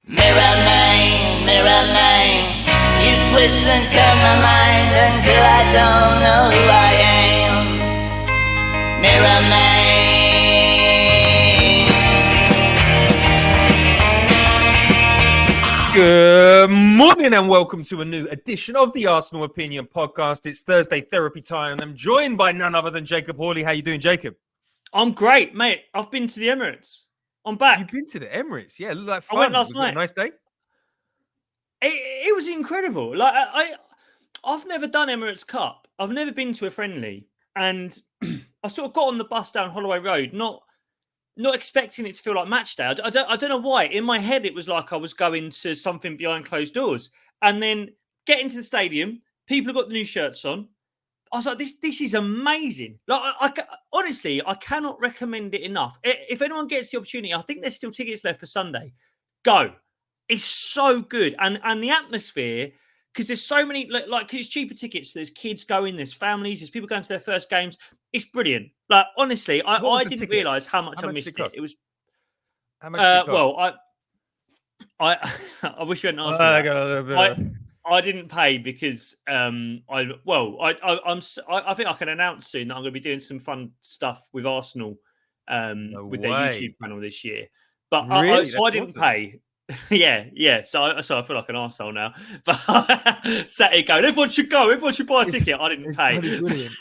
Mirror man, you twist and turn my mind until I don't know who I am. Mirror man. Good morning and welcome to a new edition of the Arsenal Opinion Podcast. It's Thursday therapy time and I'm joined by none other than Jacob Hawley. How you doing, Jacob? I'm great, mate. I've been to the Emirates. I'm back. You've been to the Emirates? Yeah, it looked like fun. I went last was night. It a nice day? It was incredible. Like I've never done Emirates Cup. I've never been to a friendly, and I sort of got on the bus down Holloway Road, not expecting it to feel like match day. I don't know why. In my head, it was like I was going to something behind closed doors, and then get into the stadium. People have got the new shirts on. I was like, this is amazing. Like, honestly, I cannot recommend it enough. If anyone gets the opportunity, I think there's still tickets left for Sunday. Go. It's so good. And the atmosphere, because there's so many, like, cause it's cheaper tickets. There's kids going, there's families, there's people going to their first games. It's brilliant. Like, honestly, I didn't realise how much I missed it. It was, how much did it cost? Well, I wish you hadn't asked me that. I didn't pay because I think I can announce soon that I'm going to be doing some fun stuff with Arsenal with their YouTube channel this year. But really? I didn't pay. yeah. So I feel like an arsehole now. But sat here going, everyone should go. Everyone should buy a ticket. I didn't pay. Brilliant.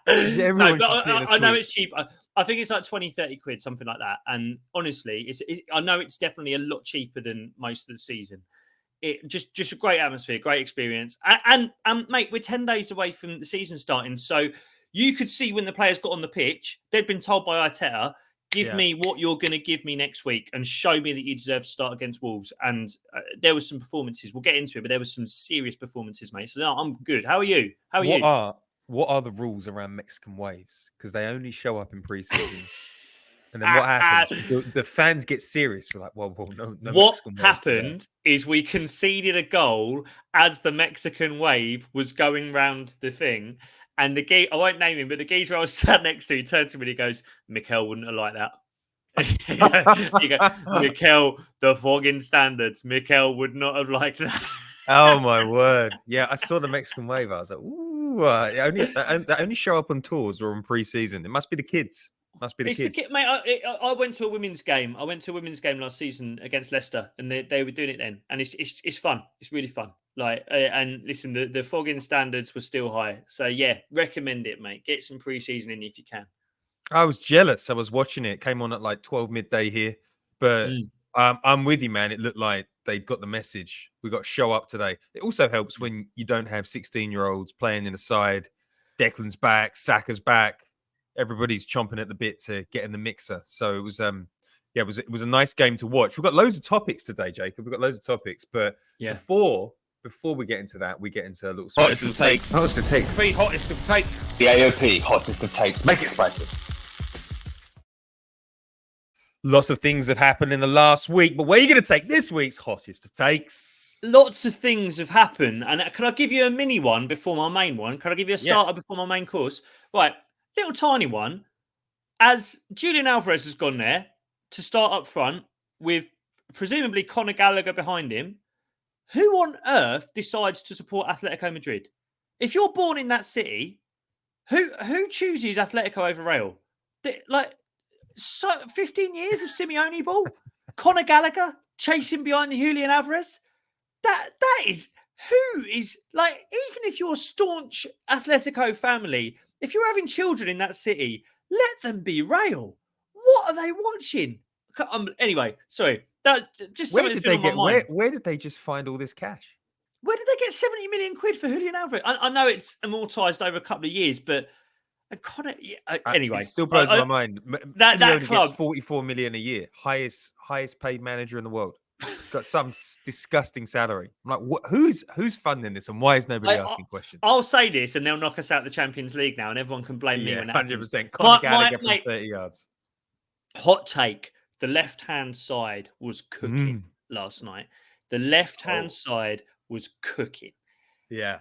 I know it's cheap. I think it's like 20, 30 quid, something like that. And honestly, I know it's definitely a lot cheaper than most of the season. It just a great atmosphere, great experience. And mate, we're 10 days away from the season starting. So you could see when the players got on the pitch, they'd been told by Arteta, give me what you're going to give me next week and show me that you deserve to start against Wolves. And there was some performances. We'll get into it, but there was some serious performances, mate. So no, I'm good. How are you? What are the rules around Mexican waves? Because they only show up in pre-season. And then what happens? The fans get serious. We're like, well, no. What happened is we conceded a goal as the Mexican wave was going round the thing. And the geezer, I won't name him, but the geezer I was sat next to, he turned to me and he goes, Mikel wouldn't have liked that. He goes, Mikel, the fogging standards. Mikel would not have liked that. Oh, my word. Yeah, I saw the Mexican wave. I was like, ooh, they only show up on tours or on pre-season. It must be the kids. Must be the kids. Mate, I went to a women's game. I went to a women's game last season against Leicester, and they were doing it then. And it's fun. It's really fun. Like, and listen, the fogging standards were still high. So yeah, recommend it, mate. Get some pre-season in if you can. I was jealous. I was watching it. It came on at like 12 midday here, but I'm with you, man. It looked like they got the message. We got to show up today. It also helps when you don't have 16-year-olds playing in the side. Declan's back, Saka's back. Everybody's chomping at the bit to get in the mixer. So it was, it was a nice game to watch. We've got loads of topics today, Jacob. We've got loads of topics, but before we get into that, we get into a little hottest of takes. Hottest of takes. The hottest of takes. The AOP hottest of takes. Make it spicy. Lots of things have happened in the last week, but where are you going to take this week's hottest of takes? Lots of things have happened, and can I give you a mini one before my main one? Can I give you a starter before my main course? Right. Little tiny one, as Julian Alvarez has gone there to start up front with presumably Conor Gallagher behind him. Who on earth decides to support Atletico Madrid? If you're born in that city, who chooses Atletico over Real? 15 years of Simeone ball, Conor Gallagher chasing behind the Julian Alvarez. That is who is like. Even if you're a staunch Atletico family. If you're having children in that city, let them be Real. What are they watching? Anyway, sorry. That just where did they get? Where did they just find all this cash? Where did they get 70 million quid for Julian Alvarez? I know it's amortized over a couple of years, but anyway, it still blows my mind. That club gets 44 million a year, highest paid manager in the world. He's got some disgusting salary. I'm like, who's funding this, and why is nobody asking questions? I'll say this, and they'll knock us out the Champions League now, and everyone can blame me. 100%. Conor Gallagher from 30 yards. Hot take: the left-hand side was cooking last night. The left-hand side was cooking. Yeah.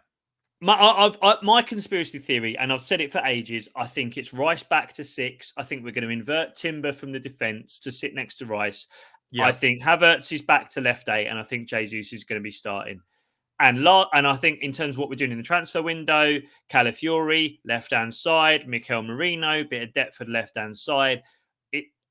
My conspiracy theory, and I've said it for ages, I think it's Rice back to 6. I think we're going to invert Timber from the defence to sit next to Rice. I think Havertz is back to left 8, and I think Jesus is going to be starting. And I think in terms of what we're doing in the transfer window, Calafiori, left-hand side, Mikel Marino, bit of depth for the left-hand side.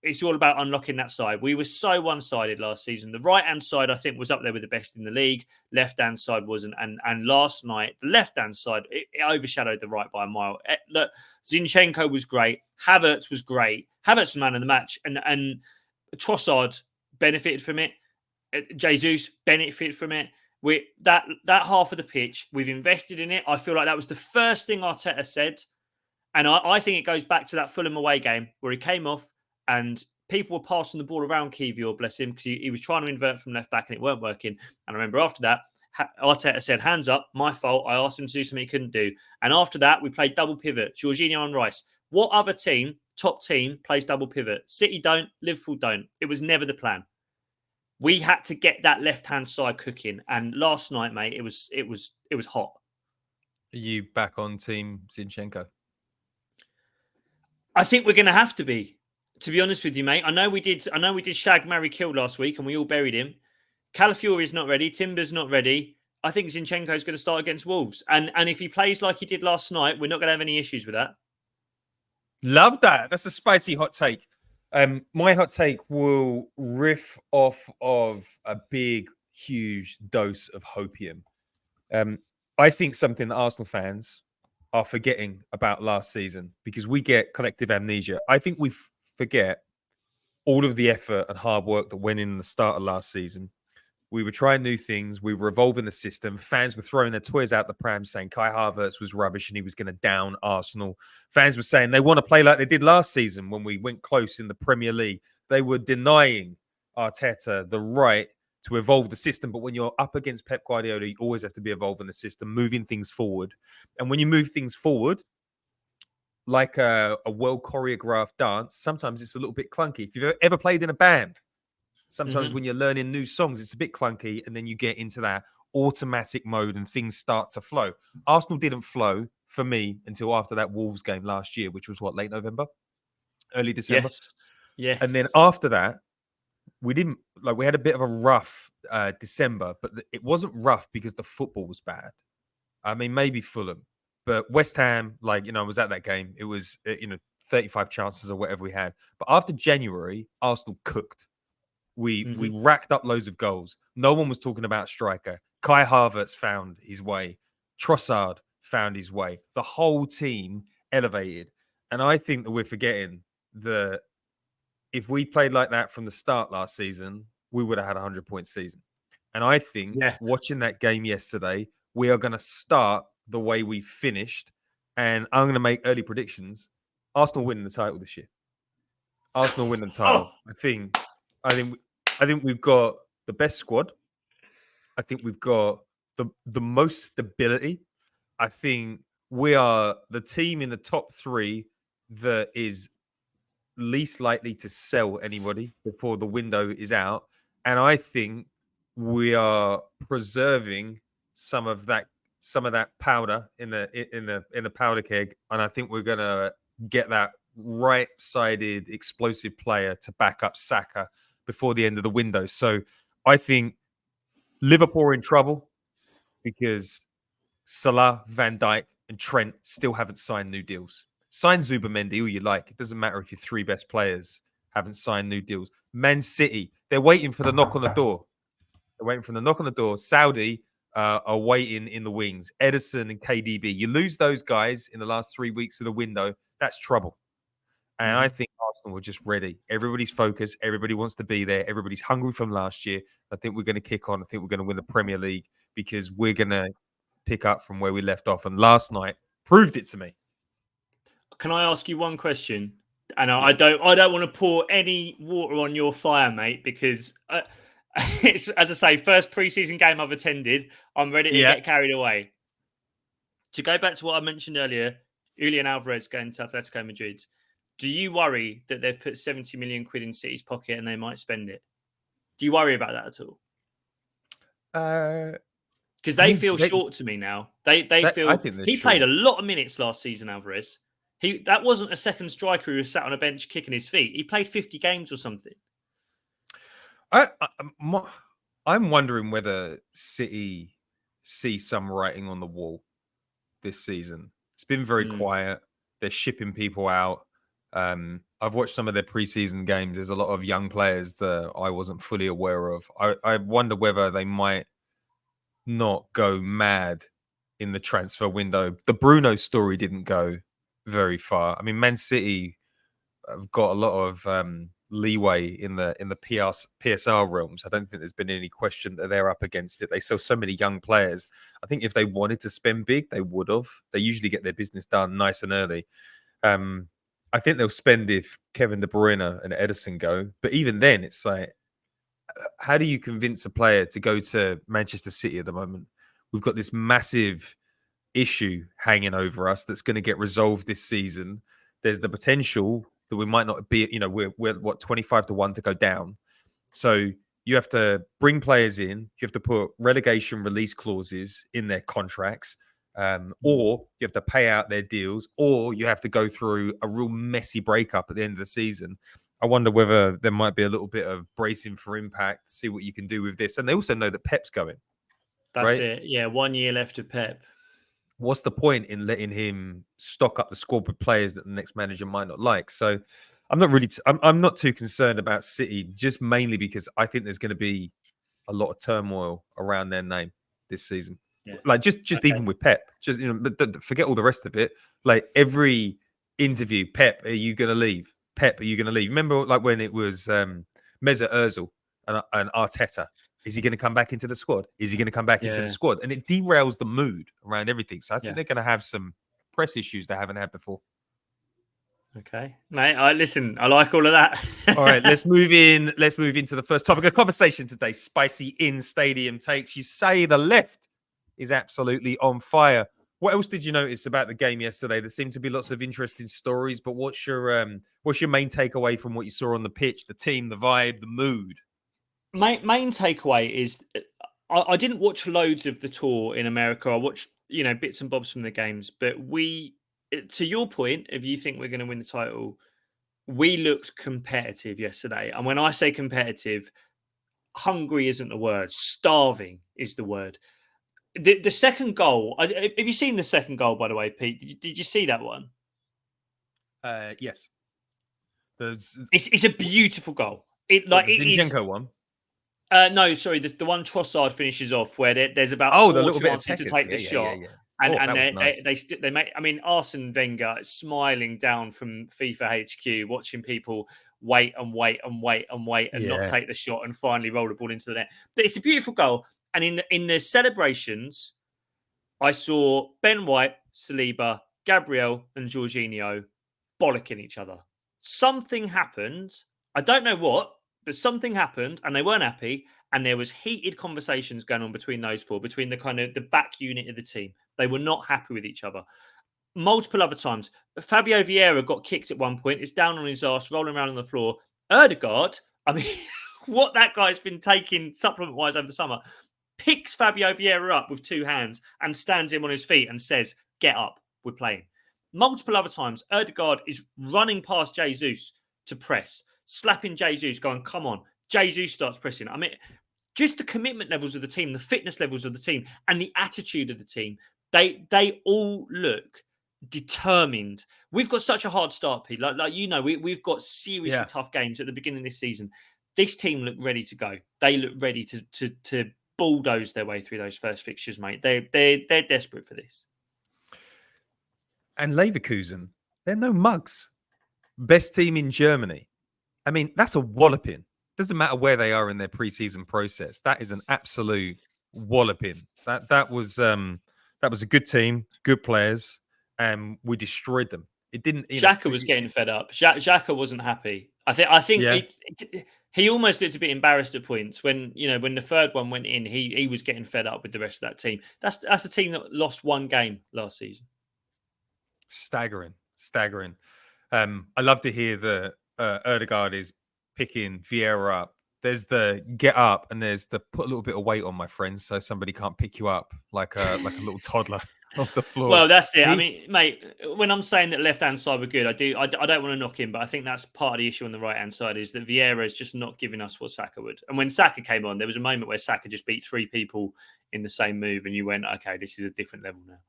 It's all about unlocking that side. We were so one-sided last season. The right-hand side, I think, was up there with the best in the league. Left-hand side wasn't. And last night, the left-hand side, it overshadowed the right by a mile. Look, Zinchenko was great. Havertz was great. Havertz was man of the match. And Trossard benefited from it. Jesus benefited from it. That half of the pitch, we've invested in it. I feel like that was the first thing Arteta said. And I think it goes back to that Fulham away game where he came off and people were passing the ball around Kiwior, bless him, because he was trying to invert from left back and it weren't working. And I remember after that, Arteta said, hands up, my fault. I asked him to do something he couldn't do. And after that, we played double pivot, Jorginho and Rice. What other team, top team, plays double pivot? City don't, Liverpool don't. It was never the plan. We had to get that left-hand side cooking. And last night, mate, it was hot. Are you back on team Zinchenko? I think we're going to have to be honest with you, mate. I know we did shag, marry, kill last week and we all buried him. Calafiori's not ready. Timber's not ready. I think Zinchenko's going to start against Wolves. And if he plays like he did last night, we're not going to have any issues with that. Love that. That's a spicy hot take. My hot take will riff off of a big, huge dose of hopium. I think something that Arsenal fans are forgetting about last season because we get collective amnesia. I think we forget all of the effort and hard work that went in the start of last season. We were trying new things. We were evolving the system. Fans were throwing their toys out the pram saying Kai Havertz was rubbish and he was going to down Arsenal. Fans were saying they want to play like they did last season when we went close in the Premier League. They were denying Arteta the right to evolve the system. But when you're up against Pep Guardiola, you always have to be evolving the system, moving things forward. And when you move things forward, like a well choreographed dance, sometimes it's a little bit clunky. If you've ever played in a band, sometimes when you're learning new songs, it's a bit clunky, and then you get into that automatic mode and things start to flow. Arsenal didn't flow for me until after that Wolves game last year, which was late November, early December. Yes. And then after that, we had a bit of a rough December, but it wasn't rough because the football was bad. I mean, maybe Fulham. But West Ham, I was at that game. It was, 35 chances or whatever we had. But after January, Arsenal cooked. We racked up loads of goals. No one was talking about striker. Kai Havertz found his way. Trossard found his way. The whole team elevated. And I think that we're forgetting that if we played like that from the start last season, we would have had a 100-point season. And I think watching that game yesterday, we are going to start the way we finished, and I'm going to make early predictions. Arsenal winning the title this year. Arsenal winning the title. I think we've got the best squad. I think we've got the most stability. I think we are the team in the top 3 that is least likely to sell anybody before the window is out, and I think we are preserving some of that powder in the powder keg, and I think we're gonna get that right-sided explosive player to back up Saka before the end of the window. So I think Liverpool are in trouble because Salah, Van Dijk, and Trent still haven't signed new deals. Sign Zubimendi all you like. It doesn't matter if your 3 best players haven't signed new deals. Man City, they're waiting for the knock on the door. Saudi are waiting in the wings. Edison and KDB. You lose those guys in the last 3 weeks of the window, that's trouble. And I think Arsenal are just ready. Everybody's focused. Everybody wants to be there. Everybody's hungry from last year. I think we're going to kick on. I think we're going to win the Premier League because we're going to pick up from where we left off. And last night proved it to me. Can I ask you one question? And I don't want to pour any water on your fire, mate, because it's, as I say, first pre-season game I've attended. I'm ready to get carried away. To go back to what I mentioned earlier, Julian Alvarez going to Atletico Madrid. Do you worry that they've put 70 million quid in City's pocket and they might spend it? Do you worry about that at all? Because they feel short to me now. They feel he played a lot of minutes last season, Alvarez. That wasn't a second striker who was sat on a bench kicking his feet. He played 50 games or something. I'm wondering whether City see some writing on the wall this season. It's been very quiet. They're shipping people out. I've watched some of their preseason games. There's a lot of young players that I wasn't fully aware of. I wonder whether they might not go mad in the transfer window. The Bruno story didn't go very far. I mean, Man City have got a lot of leeway in the PSR realms. I don't think there's been any question that they're up against it. They sell so many young players. I think if they wanted to spend big, they would have. They usually get their business done nice and early. I think they'll spend if Kevin De Bruyne and Ederson go. But even then, it's like, how do you convince a player to go to Manchester City at the moment? We've got this massive issue hanging over us that's going to get resolved this season. There's the potential that we might not be, we're what, 25-1 to go down. So you have to bring players in. You have to put relegation release clauses in their contracts, or you have to pay out their deals, or you have to go through a real messy breakup at the end of the season. I wonder whether there might be a little bit of bracing for impact, see what you can do with this. And they also know that Pep's going. That's right? it. Yeah, 1 year left of Pep. What's the point in letting him stock up the squad with players that the next manager might not like? So I'm not really, I'm not too concerned about City, just mainly because I think there's going to be a lot of turmoil around their name this season. Yeah. Like just okay. Even with Pep, just, but forget all the rest of it. Like every interview, Pep, are you going to leave? Pep, are you going to leave? Remember like when it was Mesut Ozil and Arteta? Is he going to come back into the squad? Is he going to come back into the squad? And it derails the mood around everything. So I think they're going to have some press issues they haven't had before. Okay, mate. Listen, I like all of that. All right, let's move into the first topic of conversation today. Spicy in-stadium takes. You say the left is absolutely on fire. What else did you notice about the game yesterday? There seemed to be lots of interesting stories, but what's your main takeaway from what you saw on the pitch, the team, the vibe, the mood? Main takeaway is I didn't watch loads of the tour in America. I watched, bits and bobs from the games. But to your point, if you think we're going to win the title, we looked competitive yesterday. And when I say competitive, hungry isn't the word. Starving is the word. The second goal, have you seen the second goal, by the way, Pete? Did you see that one? Yes. It's a beautiful goal. The Zinchenko one? No, sorry, the one Trossard finishes off where there's about the little chances bit of to take the shot. And nice. they make. I mean, Arsene Wenger smiling down from FIFA HQ, watching people wait and not take the shot and finally roll the ball into the net. But it's a beautiful goal. And in the celebrations, I saw Ben White, Saliba, Gabriel, and Jorginho bollocking each other. Something happened. I don't know what, but something happened, and they weren't happy. And there was heated conversations going on between those four, between the kind of the back unit of the team. They were not happy with each other. Multiple other times, Fabio Vieira got kicked at one point. It's down on his arse, rolling around on the floor. Erdegaard, I mean, what that guy's been taking supplement-wise over the summer, picks Fabio Vieira up with two hands and stands him on his feet and says, "Get up, we're playing." Multiple other times, Erdegaard is running past Jesus to press, slapping Jesus, going, "Come on." Jesus starts pressing. I mean, just the commitment levels of the team, the fitness levels of the team, and the attitude of the team, they all look determined. We've got such a hard start, Pete. We've got seriously tough games at the beginning of this season. This team look ready to go. They look ready to bulldoze their way through those first fixtures, mate. They're desperate for this. And Leverkusen, they're no mugs. Best team in Germany. I mean, that's a walloping. Doesn't matter where they are in their preseason process. That is an absolute walloping. That was a good team, good players, and we destroyed them. It didn't. Xhaka was getting fed up. Xhaka wasn't happy. I think he almost looked a bit embarrassed at points when the third one went in. He was getting fed up with the rest of that team. That's a team that lost one game last season. Staggering. I love to hear that Erdegaard is picking Vieira up. There's the get up and there's the put a little bit of weight on, my friends, so somebody can't pick you up like a little toddler. off the floor. Well, that's it. I mean, mate, when I'm saying that left-hand side were good, I don't want to knock him, but I think that's part of the issue on the right-hand side is that Vieira is just not giving us what Saka would. And when Saka came on, there was a moment where Saka just beat 3 people in the same move, and you went, okay, this is a different level now.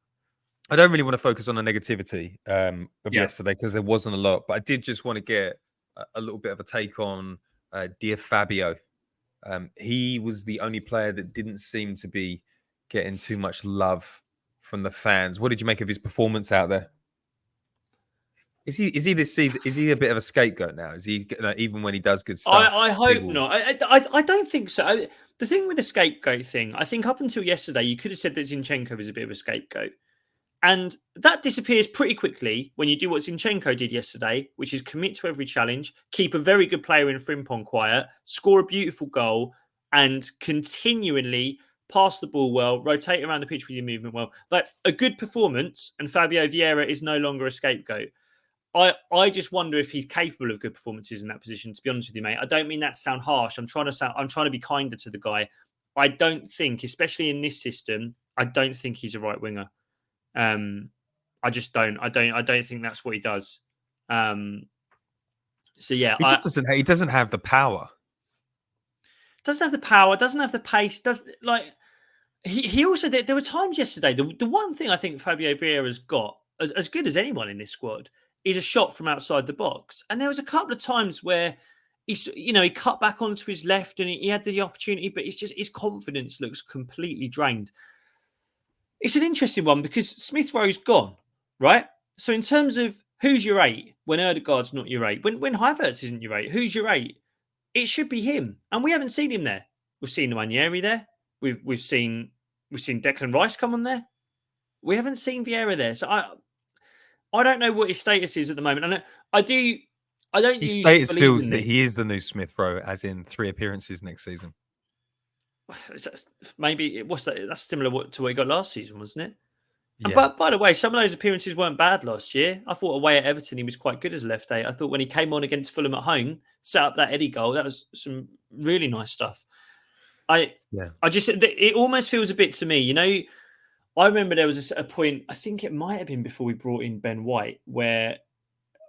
I don't really want to focus on the negativity of yesterday because there wasn't a lot, but I did just want to get a little bit of a take on dear Fabio. He was the only player that didn't seem to be getting too much love from the fans. What did you make of his performance out there? Is he this season? Is he a bit of a scapegoat now? Is he even when he does good stuff? I hope not. I don't think so. The thing with the scapegoat thing, I think up until yesterday, you could have said that Zinchenko was a bit of a scapegoat. And that disappears pretty quickly when you do what Zinchenko did yesterday, which is commit to every challenge, keep a very good player in Frimpong quiet, score a beautiful goal, and continually pass the ball well, rotate around the pitch with your movement well. Like a good performance, and Fabio Vieira is no longer a scapegoat. I just wonder if he's capable of good performances in that position, to be honest with you, mate. I don't mean that to sound harsh. I'm trying to be kinder to the guy. I don't think, especially in this system, I don't think he's a right winger. I just don't. I don't think that's what he does. So yeah, he just doesn't. He doesn't have the power. Doesn't have the power. Doesn't have the pace. He also there were times yesterday. The one thing I think Fabio Vieira's got as good as anyone in this squad is a shot from outside the box. And there was a couple of times where he cut back onto his left and he had the opportunity, but it's just his confidence looks completely drained. It's an interesting one because Smith Rowe's gone, right? So in terms of who's your 8 when Ødegaard's not your 8, when Havertz isn't your 8, who's your 8? It should be him, and we haven't seen him there. We've seen Nwaneri there. We've seen Declan Rice come on there. We haven't seen Vieira there, so I don't know what his status is at the moment. And I don't. His status feels that he is the new Smith Rowe, as in 3 appearances next season. Maybe that's similar to what he got last season, wasn't it? Yeah. And by the way, some of those appearances weren't bad last year. I thought away at Everton, he was quite good as a left 8. I thought when he came on against Fulham at home, set up that Eddie goal, that was some really nice stuff. It almost feels a bit to me, I remember there was a point, I think it might have been before we brought in Ben White, where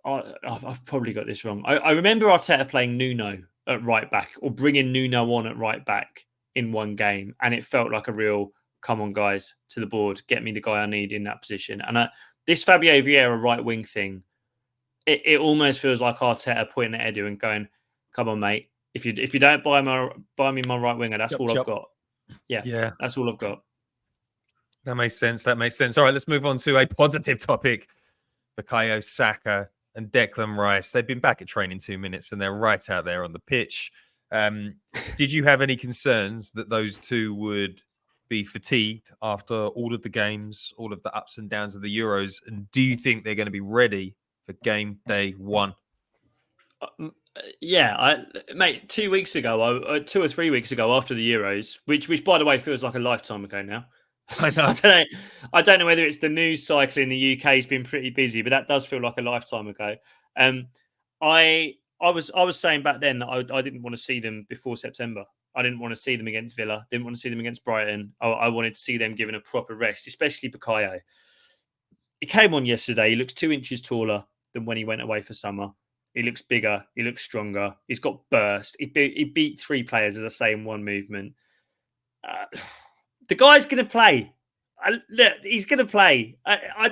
I've probably got this wrong. I remember Arteta playing Nuno at right back or bringing Nuno on at right back in one game, and it felt like a real come on guys to the board, get me the guy I need in that position. And this Fabio Vieira right wing thing, it almost feels like Arteta pointing at Edu and going, come on mate, if you don't buy me my right winger, that's all I've got. Yeah, that's all I've got. That makes sense. All right, let's move on to a positive topic. Bukayo Saka and Declan Rice, they've been back at training 2 minutes and they're right out there on the pitch. Did you have any concerns that those two would be fatigued after all of the games, all of the ups and downs of the Euros? And do you think they're going to be ready for game day 1? Mate, 2 weeks ago, 2 or 3 weeks ago after the Euros, which by the way feels like a lifetime ago now. I don't know whether it's the news cycle in the UK has been pretty busy, but that does feel like a lifetime ago. I was saying back then that I didn't want to see them before September. I didn't want to see them against Villa. Didn't want to see them against Brighton. I wanted to see them given a proper rest, especially Bukayo. He came on yesterday. He looks 2 inches taller than when he went away for summer. He looks bigger. He looks stronger. He's got burst. He beat 3 players, as I say, in one movement. The guy's going to play. He's going to play. I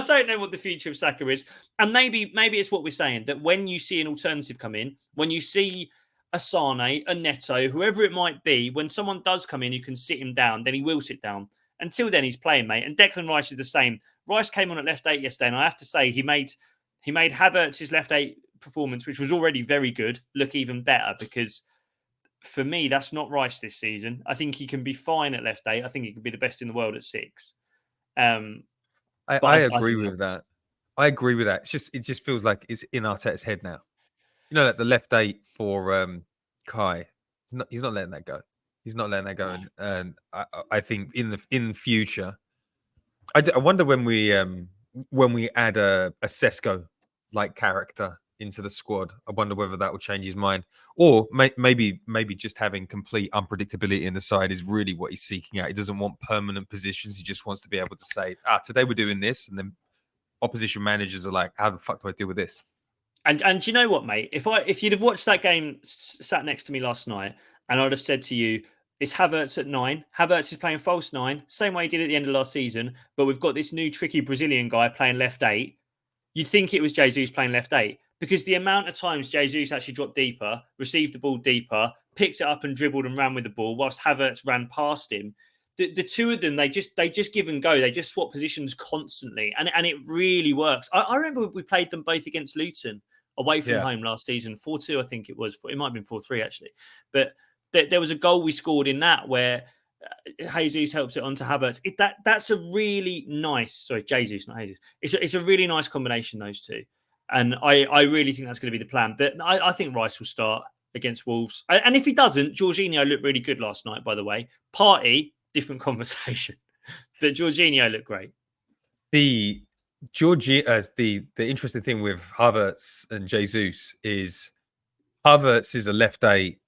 don't know what the future of Saka is. And maybe it's what we're saying, that when you see an alternative come in, when you see a Sane, a Neto, whoever it might be, when someone does come in, you can sit him down, then he will sit down. Until then, he's playing, mate. And Declan Rice is the same. Rice came on at left 8 yesterday, and I have to say he made Havertz's left 8 performance, which was already very good, look even better, because for me, that's not Rice this season. I think he can be fine at left 8. I think he could be the best in the world at 6. I agree with that. I agree with that. It just feels like it's in Arteta's head now. Like the left 8 for Kai. He's not letting that go. He's not letting that go. And I think in future, I wonder when we add a Sesko like character into the squad. I wonder whether that will change his mind, or maybe just having complete unpredictability in the side is really what he's seeking out. He doesn't want permanent positions. He just wants to be able to say, today we're doing this, and then opposition managers are like, how the fuck do I deal with this? And do you know what, mate? If you'd have watched that game sat next to me last night, and I'd have said to you, it's Havertz at 9. Havertz is playing false 9, same way he did at the end of last season, but we've got this new tricky Brazilian guy playing left 8. You'd think it was Jesus playing left 8, because the amount of times Jesus actually dropped deeper, received the ball deeper, picks it up and dribbled and ran with the ball, whilst Havertz ran past him. The two of them, they just give and go. They just swap positions constantly, and it really works. I remember we played them both against Luton away from home last season, 4-2, I think it was. It might have been 4-3 actually, but there was a goal we scored in that where Jesus helps it onto Havertz. That's a really nice. Sorry, Jesus, not Jesus. It's a really nice combination, those two, and I really think that's going to be the plan. But I think Rice will start against Wolves, and if he doesn't, Jorginho looked really good last night. By the way, Partey, different conversation, but Jorginho looked great. The interesting thing with Havertz and Jesus is Havertz is a left 8.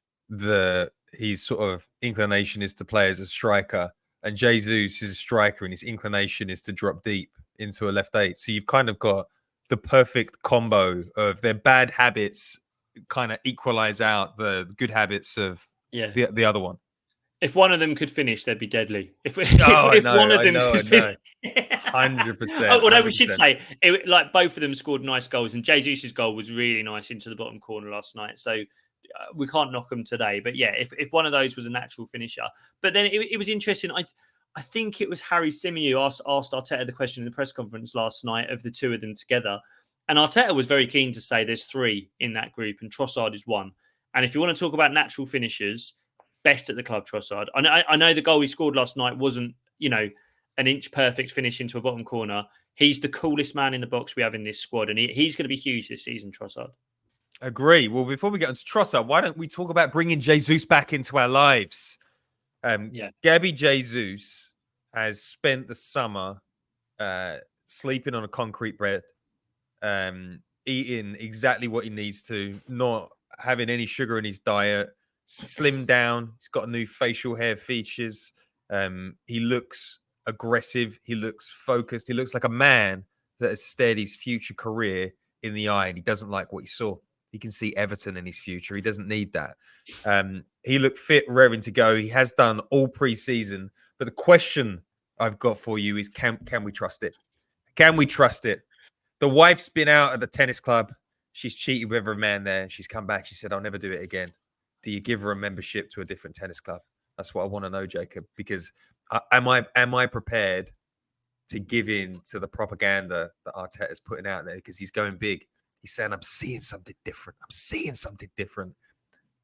His sort of inclination is to play as a striker, and Jesus is a striker, and his inclination is to drop deep into a left 8. So you've kind of got the perfect combo of their bad habits kind of equalize out the good habits of the other one. If one of them could finish, they'd be deadly. If one of them could finish, 100%. Although we should say, like both of them scored nice goals, and Jesus' goal was really nice into the bottom corner last night. So we can't knock them today. But yeah, if one of those was a natural finisher. But then it was interesting. I think it was Harry Symeou asked Arteta the question in the press conference last night of the two of them together. And Arteta was very keen to say there's 3 in that group, and Trossard is one. And if you want to talk about natural finishers, best at the club, Trossard. I know the goal he scored last night wasn't, an inch perfect finish into a bottom corner. He's the coolest man in the box we have in this squad, and he's going to be huge this season, Trossard. Agree. Well, before we get on to Trossard, why don't we talk about bringing Jesus back into our lives? Gabriel Jesus has spent the summer sleeping on a concrete bed, eating exactly what he needs to, not having any sugar in his diet, slimmed down. He's got new facial hair features. He looks aggressive. He looks focused. He looks like a man that has stared his future career in the eye, and he doesn't like what he saw. He can see Everton in his future. He doesn't need that. He looked fit, raring to go. He has done all pre-season. But the question I've got for you is, can we trust it? Can we trust it? The wife's been out at the tennis club. She's cheated with every man there. She's come back. She said, I'll never do it again. Do you give her a membership to a different tennis club? That's what I want to know, Jacob, because am I prepared to give in to the propaganda that Arteta's putting out there? Because he's going big. He's saying, I'm seeing something different. I'm seeing something different.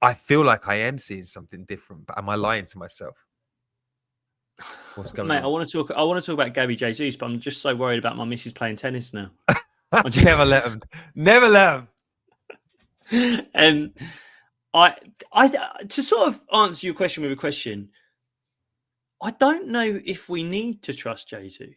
I feel like I am seeing something different, but am I lying to myself? What's going on? I want to talk about Gabriel Jesus, but I'm just so worried about my missus playing tennis now. Never let him. Never let him. And I to sort of answer your question with a question, I don't know if we need to trust Jesus.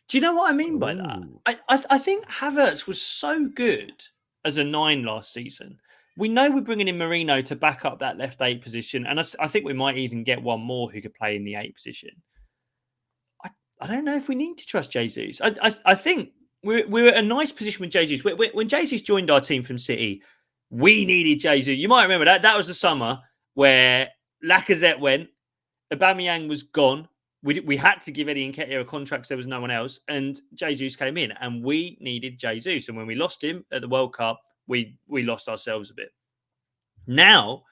Do you know what I mean by that? I think Havertz was so good as a 9 last season. We know we're bringing in Marino to back up that left 8 position, and I think we might even get one more who could play in the 8 position. I don't know if we need to trust Jesus. I think we're at a nice position with Jesus. When Jesus joined our team from City, we needed Jesus. You might remember that. That was the summer where Lacazette went, Aubameyang was gone. We had to give Eddie Nketiah a contract because there was no one else, and Jesus came in, and we needed Jesus. And when we lost him at the World Cup, we lost ourselves a bit. Now,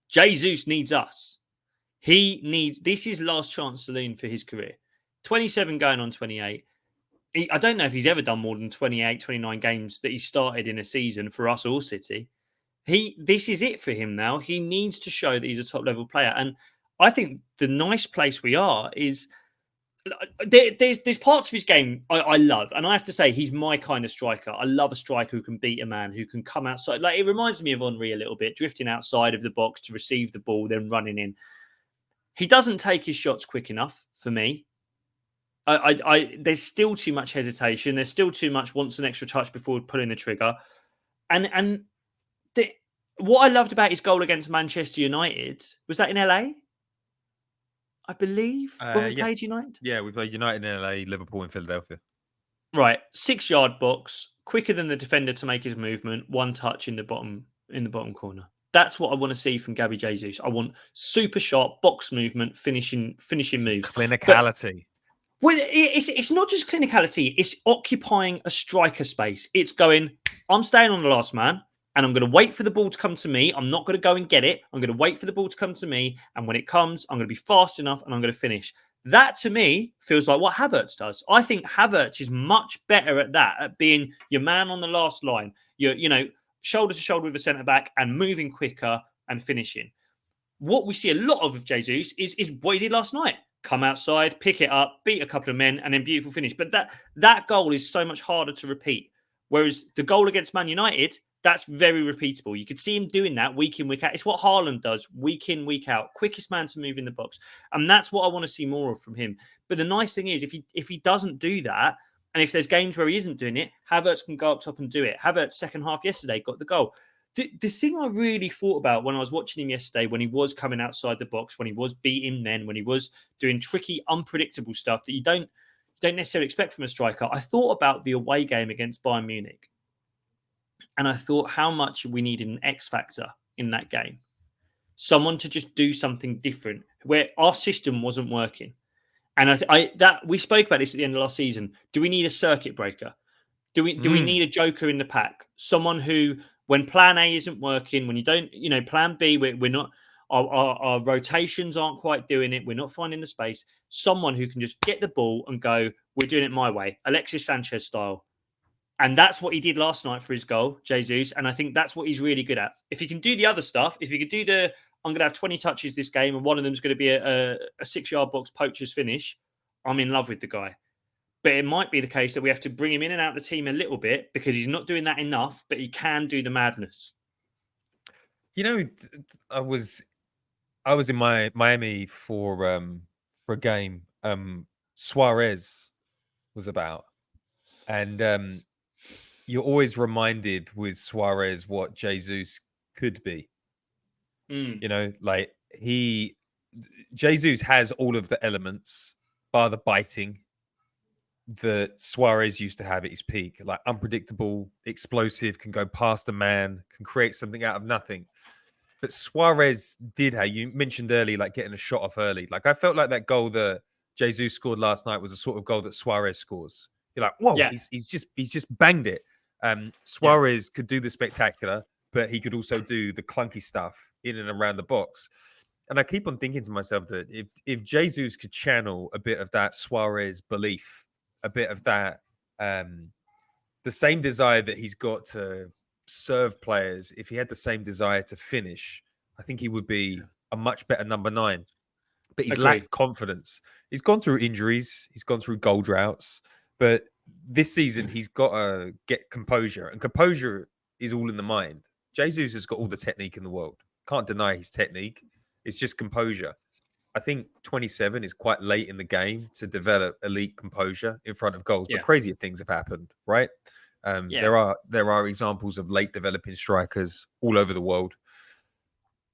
Jesus needs us. This is last chance saloon for his career. 27 going on 28. I don't know if he's ever done more than 28, 29 games that he started in a season for us or City. This is it for him now. He needs to show that he's a top level player. And I think the nice place we are is there's parts of his game I love. And I have to say, he's my kind of striker. I love a striker who can beat a man, who can come outside. Like, it reminds me of Henry a little bit, drifting outside of the box to receive the ball, then running in. He doesn't take his shots quick enough for me. There's still too much hesitation. There's still too much wants an extra touch before pulling the trigger. And what I loved about his goal against Manchester United, was that in LA? I believe, when we played United? Yeah, we played United in LA, Liverpool in Philadelphia. Right, 6-yard box, quicker than the defender to make his movement, one touch in the bottom corner. That's what I want to see from Gabriel Jesus. I want super sharp box movement, finishing moves. Clinicality. Well, it's not just clinicality. It's occupying a striker space. It's going, I'm staying on the last man, and I'm going to wait for the ball to come to me. I'm not going to go and get it. I'm going to wait for the ball to come to me. And when it comes, I'm going to be fast enough and I'm going to finish. That, to me, feels like what Havertz does. I think Havertz is much better at that, at being your man on the last line, shoulder to shoulder with a centre-back and moving quicker and finishing. What we see a lot of Jesus is what he did last night. Come outside, pick it up, beat a couple of men, and then beautiful finish. But that goal is so much harder to repeat. Whereas the goal against Man United, that's very repeatable. You could see him doing that week in, week out. It's what Haaland does week in, week out. Quickest man to move in the box. And that's what I want to see more of from him. But the nice thing is, if he doesn't do that, and if there's games where he isn't doing it, Havertz can go up top and do it. Havertz, second half yesterday, got the goal. The thing I really thought about when I was watching him yesterday, when he was coming outside the box, when he was beating men, when he was doing tricky, unpredictable stuff that you don't necessarily expect from a striker, I thought about the away game against Bayern Munich. And I thought how much we needed an X factor in that game. Someone to just do something different where our system wasn't working. And we spoke about this at the end of last season. Do we need a circuit breaker? Do we need a joker in the pack? Someone who, when plan A isn't working, when you don't, plan B, we're not, our rotations aren't quite doing it, we're not finding the space. Someone who can just get the ball and go, we're doing it my way, Alexis Sanchez style. And that's what he did last night for his goal, Jesus. And I think that's what he's really good at. If he can do the other stuff, if he could do I'm going to have 20 touches this game and one of them is going to be a 6-yard box poacher's finish, I'm in love with the guy. But it might be the case that we have to bring him in and out of the team a little bit because he's not doing that enough, but he can do the madness. I was in Miami for a game Suarez was about. And you're always reminded with Suarez what Jesus could be. Jesus has all of the elements, bar the biting, that Suarez used to have at his peak, like unpredictable, explosive, can go past a man, can create something out of nothing. But Suarez did have, you mentioned early, like getting a shot off early. Like I felt like that goal that Jesus scored last night was a sort of goal that Suarez scores. You're like, whoa, yeah. he's just banged it. Suarez could do the spectacular, but he could also do the clunky stuff in and around the box. And I keep on thinking to myself that if Jesus could channel a bit of that Suarez belief, a bit of that, the same desire that he's got to serve players, if he had the same desire to finish, I think he would be a much better number 9. But he's lacked confidence. He's gone through injuries. He's gone through goal droughts. But this season, he's got to get composure. And composure is all in the mind. Jesus has got all the technique in the world. Can't deny his technique. It's just composure. I think 27 is quite late in the game to develop elite composure in front of goals. But crazier things have happened, right? There are examples of late developing strikers all over the world.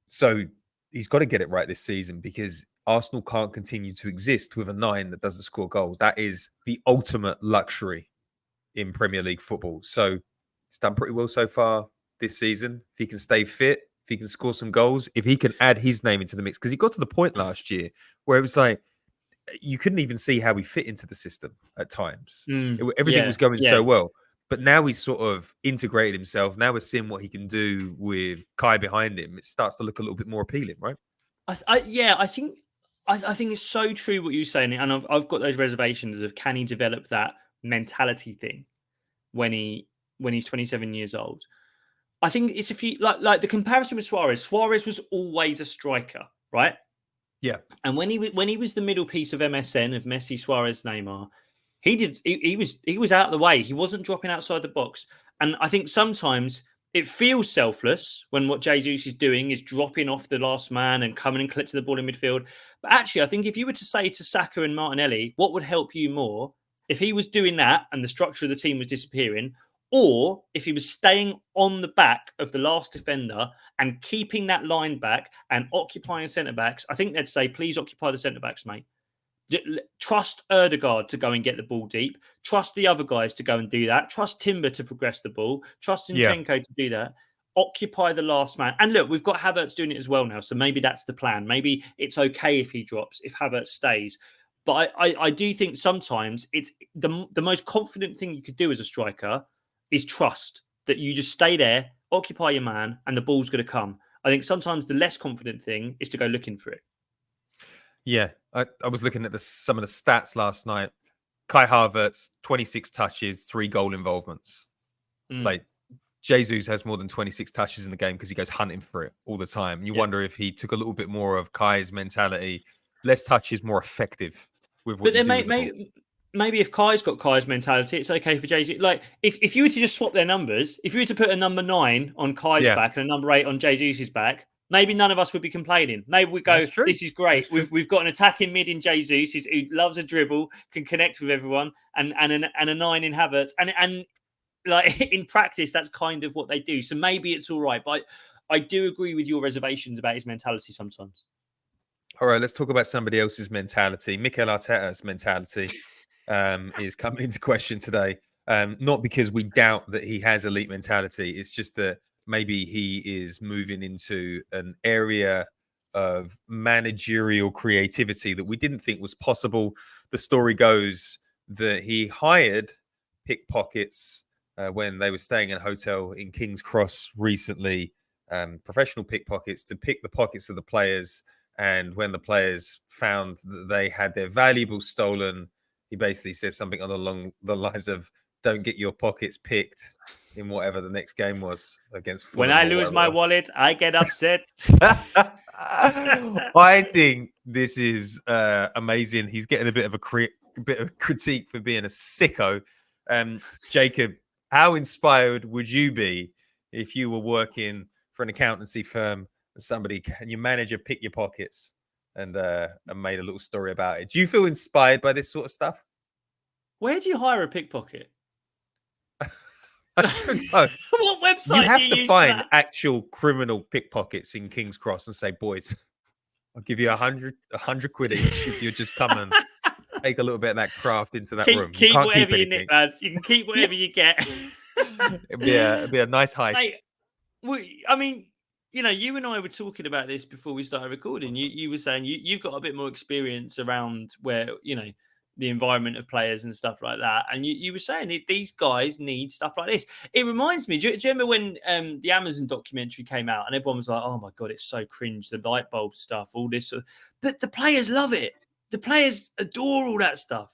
So he's got to get it right this season because Arsenal can't continue to exist with a 9 that doesn't score goals. That is the ultimate luxury in Premier League football. So he's done pretty well so far this season. If he can stay fit, if he can score some goals, if he can add his name into the mix, because he got to the point last year where it was like you couldn't even see how he fit into the system at times. Everything was going so well. But now he's sort of integrated himself. Now we're seeing what he can do with Kai behind him. It starts to look a little bit more appealing, right? I think it's so true what you're saying. And I've got those reservations of can he develop that mentality thing when he's 27 years old. I think it's a few like the comparison with Suarez. Suarez was always a striker, right? Yeah. And when he was the middle piece of MSN of Messi, Suarez, Neymar, he was out of the way. He wasn't dropping outside the box. And I think sometimes it feels selfless when what Jesus is doing is dropping off the last man and coming and collecting the ball in midfield. But actually, I think if you were to say to Saka and Martinelli, what would help you more if he was doing that and the structure of the team was disappearing, or if he was staying on the back of the last defender and keeping that line back and occupying centre-backs, I think they'd say, please occupy the centre-backs, mate. Trust Erdegaard to go and get the ball deep. Trust the other guys to go and do that. Trust Timber to progress the ball. Trust Zinchenko to do that. Occupy the last man. And look, we've got Havertz doing it as well now. So maybe that's the plan. Maybe it's okay if he drops, if Havertz stays. But I do think sometimes it's the most confident thing you could do as a striker is trust that you just stay there, occupy your man, and the ball's going to come. I think sometimes the less confident thing is to go looking for it. Yeah, I was looking at some of the stats last night. Kai Havertz, 26 touches, 3 goal involvements. Like, Jesus has more than 26 touches in the game because he goes hunting for it all the time. You wonder if he took a little bit more of Kai's mentality. Less touches, more effective with what. But then maybe if Kai's got Kai's mentality, it's okay for Jesus. Like, if you were to just swap their numbers, if you were to put a number 9 on Kai's back and a number 8 on Jesus' back, maybe none of us would be complaining. Maybe we go, this is great. We've got an attacking mid in Jesus who loves a dribble, can connect with everyone, and a 9 in Havertz. And like in practice, that's kind of what they do. So maybe it's all right. But I do agree with your reservations about his mentality sometimes. All right, let's talk about somebody else's mentality. Mikel Arteta's mentality is coming into question today. Not because we doubt that he has elite mentality. It's just that maybe he is moving into an area of managerial creativity that we didn't think was possible. The story goes that he hired pickpockets when they were staying in a hotel in King's Cross recently, professional pickpockets to pick the pockets of the players. And when the players found that they had their valuables stolen, he basically says something along the lines of, don't get your pockets picked in whatever the next game was against Fulham. When I lose my wallet, I get upset. I think this is amazing. He's getting a bit of a critique for being a sicko. Jacob, how inspired would you be if you were working for an accountancy firm and your manager picked your pockets and made a little story about it? Do you feel inspired by this sort of stuff? Where do you hire a pickpocket? What website you have do you to use find actual criminal pickpockets in King's Cross and say, boys, I'll give you 100 quid each if you just come and take a little bit of that craft into that room. Keep whatever you nick, lads. You can keep whatever you get. It'd be a nice heist. I mean, you know, you and I were talking about this before we started recording. You were saying you've got a bit more experience around where, you know, the environment of players and stuff like that. And you were saying that these guys need stuff like this. It reminds me, do you remember when the Amazon documentary came out and everyone was like, oh my God, it's so cringe, the light bulb stuff, all this. But the players love it. The players adore all that stuff.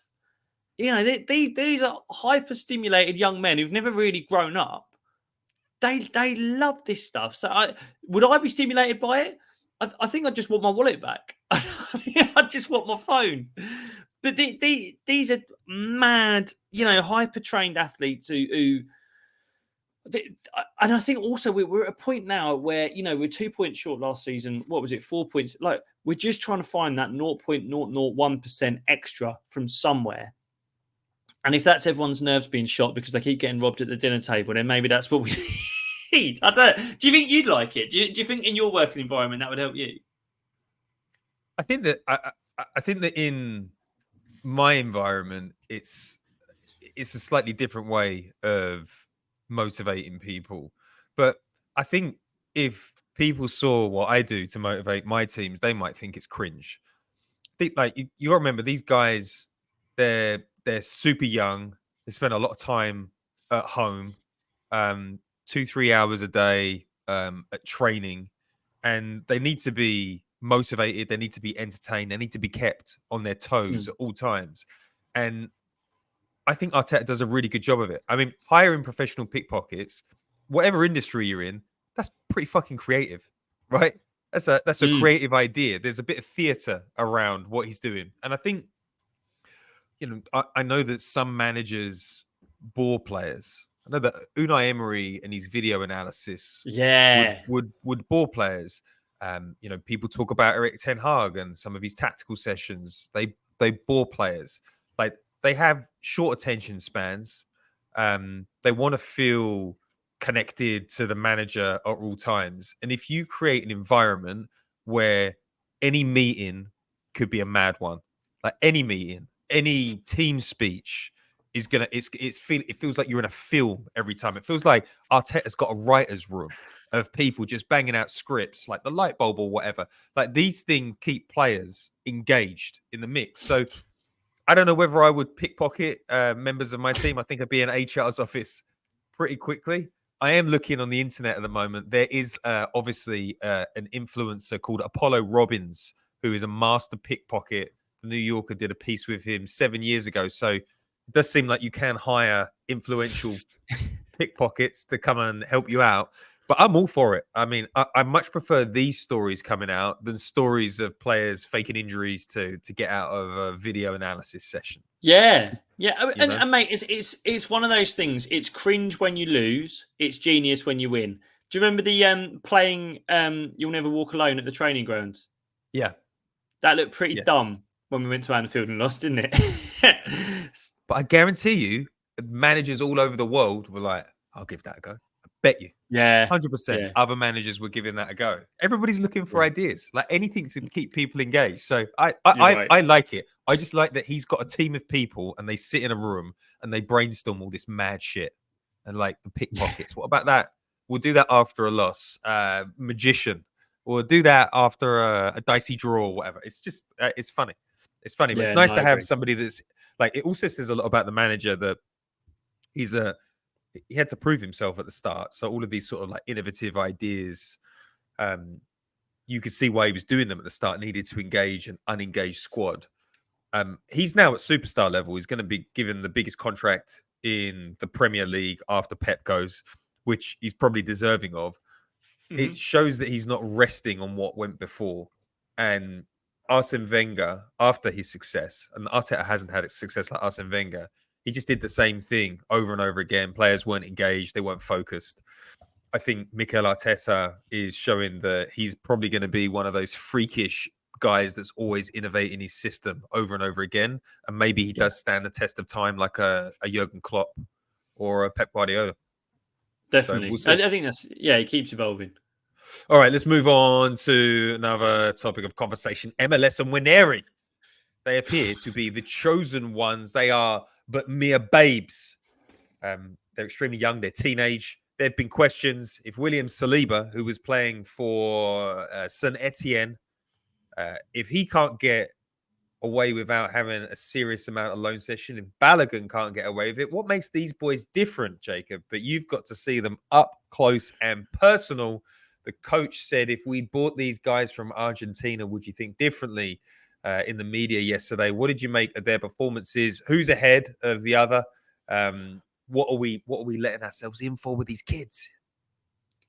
You know, these are hyper-stimulated young men who've never really grown up. They love this stuff. So would I be stimulated by it? I think I just want my wallet back. I just want my phone. But these are mad, you know, hyper-trained athletes who and I think also we're at a point now where, you know, we're 2 points short last season. What was it? 4 points. Like, we're just trying to find that 0.001% extra from somewhere. And if that's everyone's nerves being shot because they keep getting robbed at the dinner table, then maybe that's what we need. I don't know. Do you think you'd like it? Do you think in your working environment that would help you? I think that in my environment, it's a slightly different way of motivating people. But I think if people saw what I do to motivate my teams, they might think it's cringe. I think, like, you got to remember, these guys, they're super young. They spend a lot of time at home, 2-3 hours a day at training, and they need to be motivated. They need to be entertained. They need to be kept on their toes at all times. And I think Arteta does a really good job of it. I mean, hiring professional pickpockets, whatever industry you're in, that's pretty fucking creative, right? That's a creative idea. There's a bit of theatre around what he's doing. And I think, you know, I know that some managers bore players. I know that Unai Emery and his video analysis would bore players. You know, people talk about Erik ten Hag and some of his tactical sessions. They bore players. Like, they have short attention spans. They want to feel connected to the manager at all times. And if you create an environment where any meeting could be a mad one, like any meeting, any team speech is gonna, it feels like you're in a film every time. It feels like Arteta's got a writer's room of people just banging out scripts like the light bulb or whatever. Like these things keep players engaged in the mix. So I don't know whether I would pickpocket members of my team. I think I'd be in HR's office pretty quickly. I am looking on the internet at the moment. There is obviously an influencer called Apollo Robbins, who is a master pickpocket. The New Yorker did a piece with him 7 years ago. So it does seem like you can hire influential pickpockets to come and help you out. But I'm all for it. I mean, I much prefer these stories coming out than stories of players faking injuries to get out of a video analysis session. Yeah. And mate, it's one of those things. It's cringe when you lose. It's genius when you win. Do you remember the playing You'll Never Walk Alone at the training grounds? Yeah. That looked pretty dumb when we went to Anfield and lost, didn't it? But I guarantee you, managers all over the world were like, I'll give that a go. I bet you. Yeah. 100%. Yeah. Other managers were giving that a go. Everybody's looking for ideas, like anything to keep people engaged. So I like it. I just like that he's got a team of people and they sit in a room and they brainstorm all this mad shit and like the pickpockets. What about that? We'll do that after a loss. Magician. We'll do that after a dicey draw or whatever. It's just, it's funny. It's funny, but it's nice to have somebody that's like, it also says a lot about the manager that he had to prove himself at the start. So all of these sort of like innovative ideas, you could see why he was doing them at the start, needed to engage an unengaged squad. He's now at superstar level. He's going to be given the biggest contract in the Premier League after Pep goes, which he's probably deserving of. It shows that he's not resting on what went before. And Arsene Wenger, after his success, and Arteta hasn't had a success like Arsene Wenger, he just did the same thing over and over again. Players weren't engaged. They weren't focused. I think Mikel Arteta is showing that he's probably going to be one of those freakish guys that's always innovating his system over and over again. And maybe he does stand the test of time like a Jurgen Klopp or a Pep Guardiola. Definitely. So I think that's, he keeps evolving. All right, let's move on to another topic of conversation. MLS and Nwaneri. They appear to be the chosen ones. They are but mere babes. They're extremely young. They're teenage. There have been questions if William Saliba, who was playing for Saint Etienne, if he can't get away without having a serious amount of loan session, if Balogun can't get away with it, what makes these boys different, Jacob? But you've got to see them up close and personal. The coach said, if we bought these guys from Argentina, would you think differently? In the media yesterday, what did you make of their performances? Who's ahead of the other? What are we letting ourselves in for with these kids?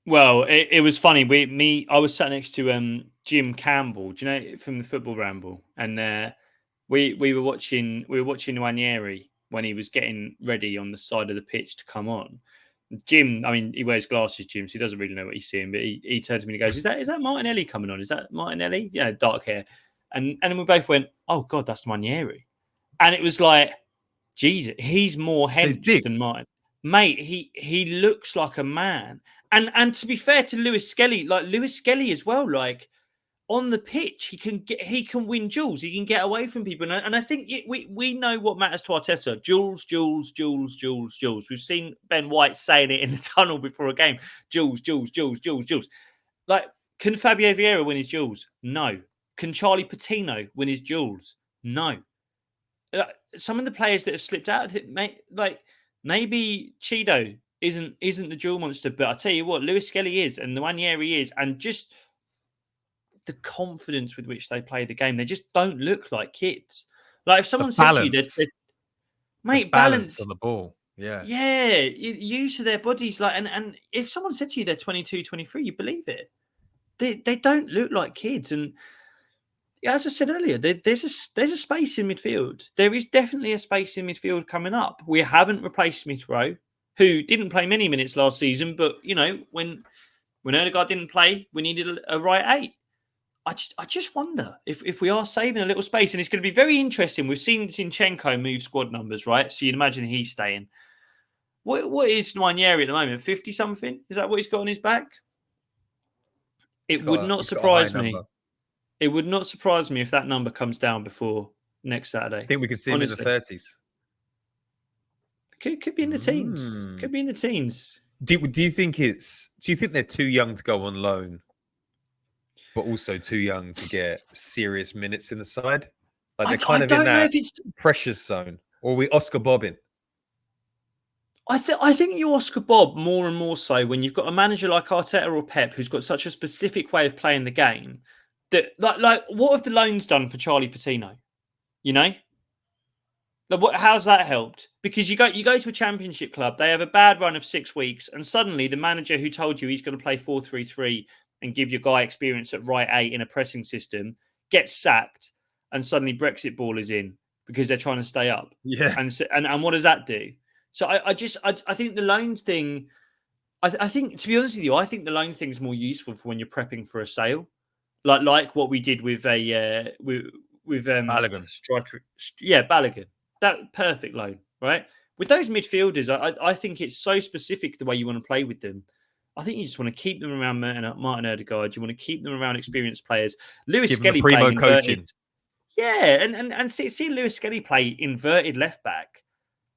Well, it was funny. I was sat next to Jim Campbell, do you know, from the Football Ramble, and we were watching Nwaneri when he was getting ready on the side of the pitch to come on. Jim, I mean, he wears glasses, Jim, so he doesn't really know what he's seeing. But he turns to me and he goes, "Is that Martinelli coming on? Is that Martinelli? Yeah, dark hair." And then we both went, "Oh God, that's Nwaneri." And it was like, Jesus, he's more hench than mine, mate. He looks like a man. And to be fair to Lewis-Skelly, like Lewis-Skelly as well, like on the pitch, he can win duels. He can get away from people. And I think we know what matters to Arteta: duels, duels, duels, duels, duels. We've seen Ben White saying it in the tunnel before a game: duels, duels, duels, duels, duels. Like, can Fabio Vieira win his duels? No. Can Charlie Patino win his duels? No. Some of the players that have slipped out of it, like maybe Cheeto isn't the duel monster, but I tell you what, Lewis-Skelly is, and Nwaneri is, and just the confidence with which they play the game, they just don't look like kids. Like if someone says to you, mate, balance on the ball, yeah, use of their bodies, like, and if someone said to you they're 22, 23, you believe it. They don't look like kids, and as I said earlier, there's a space in midfield. There is definitely a space in midfield coming up. We haven't replaced Smith Rowe, who didn't play many minutes last season, but you know, when Odegaard didn't play, we needed a right 8. I just wonder if we are saving a little space, and it's going to be very interesting. We've seen Zinchenko move squad numbers, right? So you'd imagine he's staying. What is Nwaneri at the moment? 50 something? Is that what he's got on his back? It would not surprise me. It would not surprise me if that number comes down before next Saturday. I think we could see him in the 30s. Could be in the teens. Could be in the teens. Do you think they're too young to go on loan, but also too young to get serious minutes in the side? Like they're kind of in that precious zone, or are we Oscar bobbing? I think you Oscar Bob more and more so when you've got a manager like Arteta or Pep who's got such a specific way of playing the game that like what have the loans done for Charlie Patino? You know? How's that helped? Because you go to a championship club, they have a bad run of 6 weeks, and suddenly the manager who told you he's going to play 4-3-3 and give your guy experience at right 8 in a pressing system gets sacked, and suddenly Brexit ball is in because they're trying to stay up. Yeah. And what does that do? So I think the loans thing, I think, to be honest with you, I think the loan thing is more useful for when you're prepping for a sale, like what we did with Balogun. Striker. Yeah, Balogun. That perfect loan, right? With those midfielders, I think it's so specific the way you want to play with them. I think you just want to keep them around Martin Odegaard. You want to keep them around experienced players. Lewis-Skelly playing coaching. Yeah, and see Lewis-Skelly play inverted left back.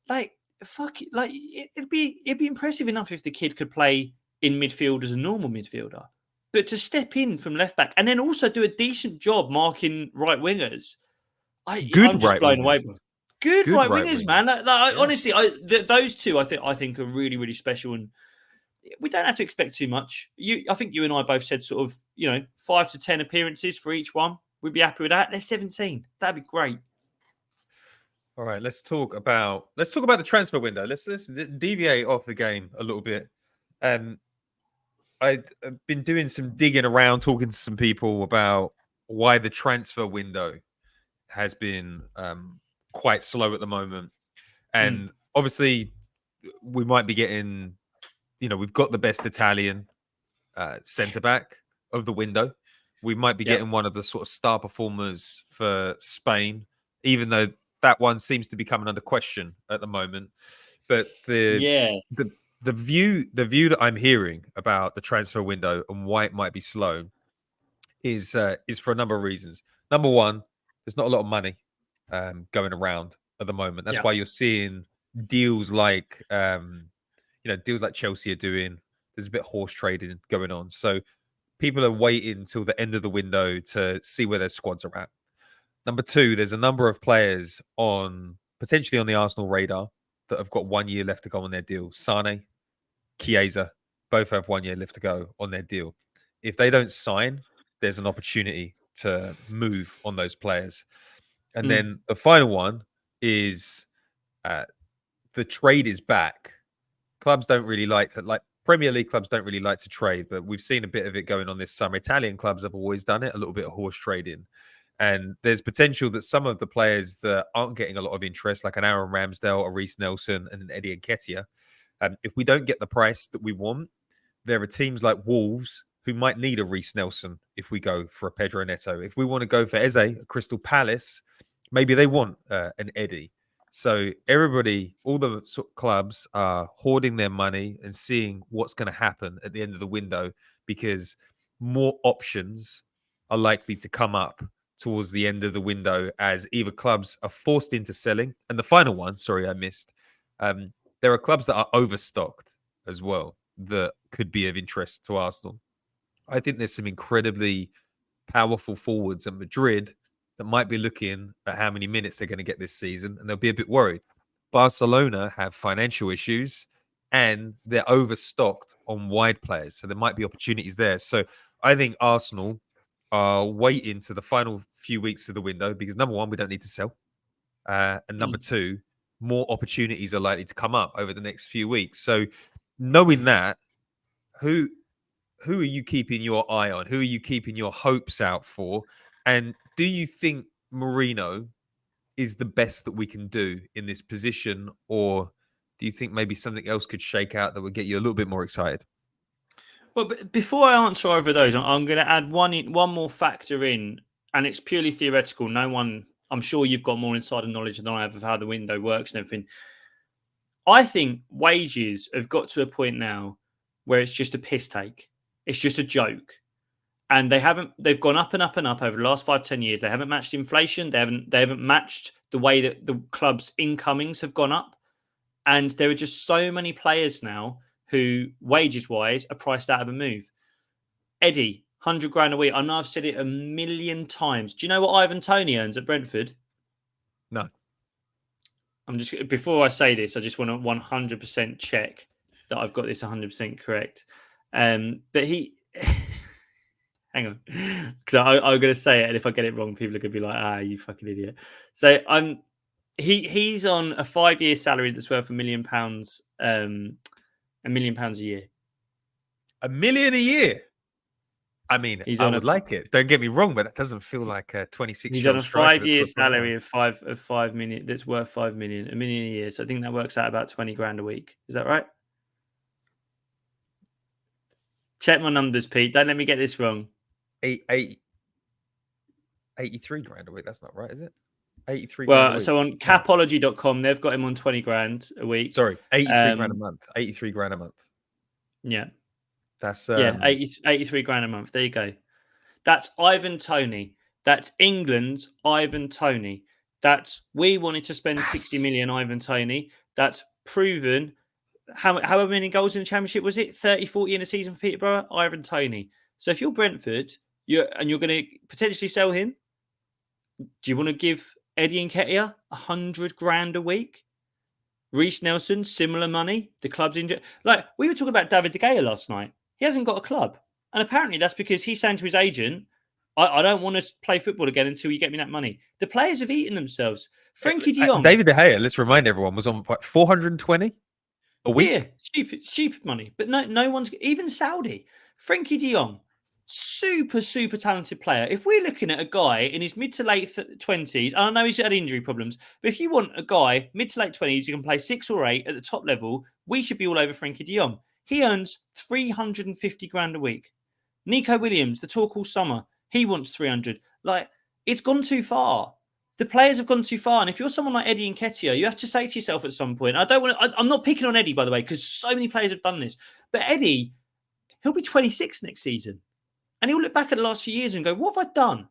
Like, fuck it, like it'd be impressive enough if the kid could play in midfield as a normal midfielder, but to step in from left back and then also do a decent job marking right wingers, I'm just blown away. Good right wingers, man. Honestly, those two I think are really, really special, and we don't have to expect too much. I think you and I both said sort of 5 to 10 appearances for each one. We'd be happy with that. They're 17. That'd be great. All right, let's talk about the transfer window. Let's deviate off the game a little bit. I've been doing some digging around, talking to some people about why the transfer window has been quite slow at the moment. And obviously, we might be getting, we've got the best Italian centre back of the window. We might be getting one of the sort of star performers for Spain, even though that one seems to be coming under question at the moment. But the view that I'm hearing about the transfer window and why it might be slow is for a number of reasons. Number one, there's not a lot of money going around at the moment. That's why you're seeing deals like deals like Chelsea are doing. There's a bit of horse trading going on. So people are waiting till the end of the window to see where their squads are at. Number two, there's a number of players potentially on the Arsenal radar that have got 1 year left to go on their deal. Sane, Chiesa, both have 1 year left to go on their deal. If they don't sign, there's an opportunity to move on those players. And then the final one is the trade is back. Clubs don't really like Premier League clubs don't really like to trade, but we've seen a bit of it going on this summer. Italian clubs have always done it, a little bit of horse trading. And there's potential that some of the players that aren't getting a lot of interest, like an Aaron Ramsdale, a Reece Nelson, and an Eddie Nketiah, if we don't get the price that we want, there are teams like Wolves who might need a Reece Nelson if we go for a Pedro Neto. If we want to go for Eze, a Crystal Palace, maybe they want an Eddie. So everybody, all the clubs are hoarding their money and seeing what's going to happen at the end of the window, because more options are likely to come up towards the end of the window as either clubs are forced into selling. And the final one, sorry, I missed. There are clubs that are overstocked as well that could be of interest to Arsenal. I think there's some incredibly powerful forwards at Madrid that might be looking at how many minutes they're going to get this season, and they'll be a bit worried. Barcelona have financial issues and they're overstocked on wide players. So there might be opportunities there. So I think Arsenal are waiting to the final few weeks of the window because, number one, we don't need to sell. And number two, more opportunities are likely to come up over the next few weeks. So knowing that, who are you keeping your eye on? Who are you keeping your hopes out for? And do you think Mourinho is the best that we can do in this position? Or do you think maybe something else could shake out that would get you a little bit more excited? Well, but before I answer over those, I'm going to add one more factor in, and it's purely theoretical. I'm sure you've got more insider knowledge than I have of how the window works and everything. I think wages have got to a point now where it's just a piss take. It's just a joke. And they've gone up and up and up over the last 5-10 years. They haven't matched inflation. They haven't matched the way that the club's incomings have gone up. And there are just so many players now who, wages wise, are priced out of a move. Eddie, 100 grand a week. I know I've said it a million times. Do you know what Ivan Toney earns at Brentford? No. Before I say this, I just want to 100% check that I've got this 100% correct. But he, hang on, because I'm going to say it, and if I get it wrong, people are going to be like, you fucking idiot. So he's on a 5-year salary that's worth £1 million, £1 million a year. $1 million a year. I mean, I would like it. Don't get me wrong, but that doesn't feel like a 26-year-old. He's on a 5-year salary of 5 million. That's worth £5 million, £1 million a year. So I think that works out about 20 grand a week. Is that right? Check my numbers, Pete. Don't let me get this wrong. 83 grand a week. That's not right, is it? 83 well, grand a week. So on capology.com, they've got him on 20 grand a week. Sorry, 83 grand a month. 83 grand a month. Yeah. That's 83 grand a month. There you go. That's Ivan Toney. That's England's Ivan Toney. That's we wanted to spend 60 million Ivan Toney. That's proven. However many goals in the Championship was it? 30, 40 in a season for Peterborough? Ivan Toney. So if you're Brentford, you're going to potentially sell him, do you want to give Eddie Nketiah 100 grand a week? Reece Nelson, similar money. The club's injured. Like we were talking about David De Gea last night. He hasn't got a club. And apparently that's because he's saying to his agent, I don't want to play football again until you get me that money. The players have eaten themselves. Frankie de Jong. David De Gea, let's remind everyone, was on what, 420 a week? Yeah, stupid money. But no one's, even Saudi. Frankie de Jong, super talented player. If we're looking at a guy in his mid to late 20s, I know he's had injury problems, but if you want a guy mid to late 20s who can play 6 or 8 at the top level, we should be all over Frankie de Jong. He earns 350 grand a week. Nico Williams, the talk all summer, he wants 300. Like, it's gone too far. The players have gone too far. And if you're someone like Eddie Nketiah, you have to say to yourself at some point, I'm not picking on Eddie, by the way, because so many players have done this. But Eddie, he'll be 26 next season. And he'll look back at the last few years and go, what have I done?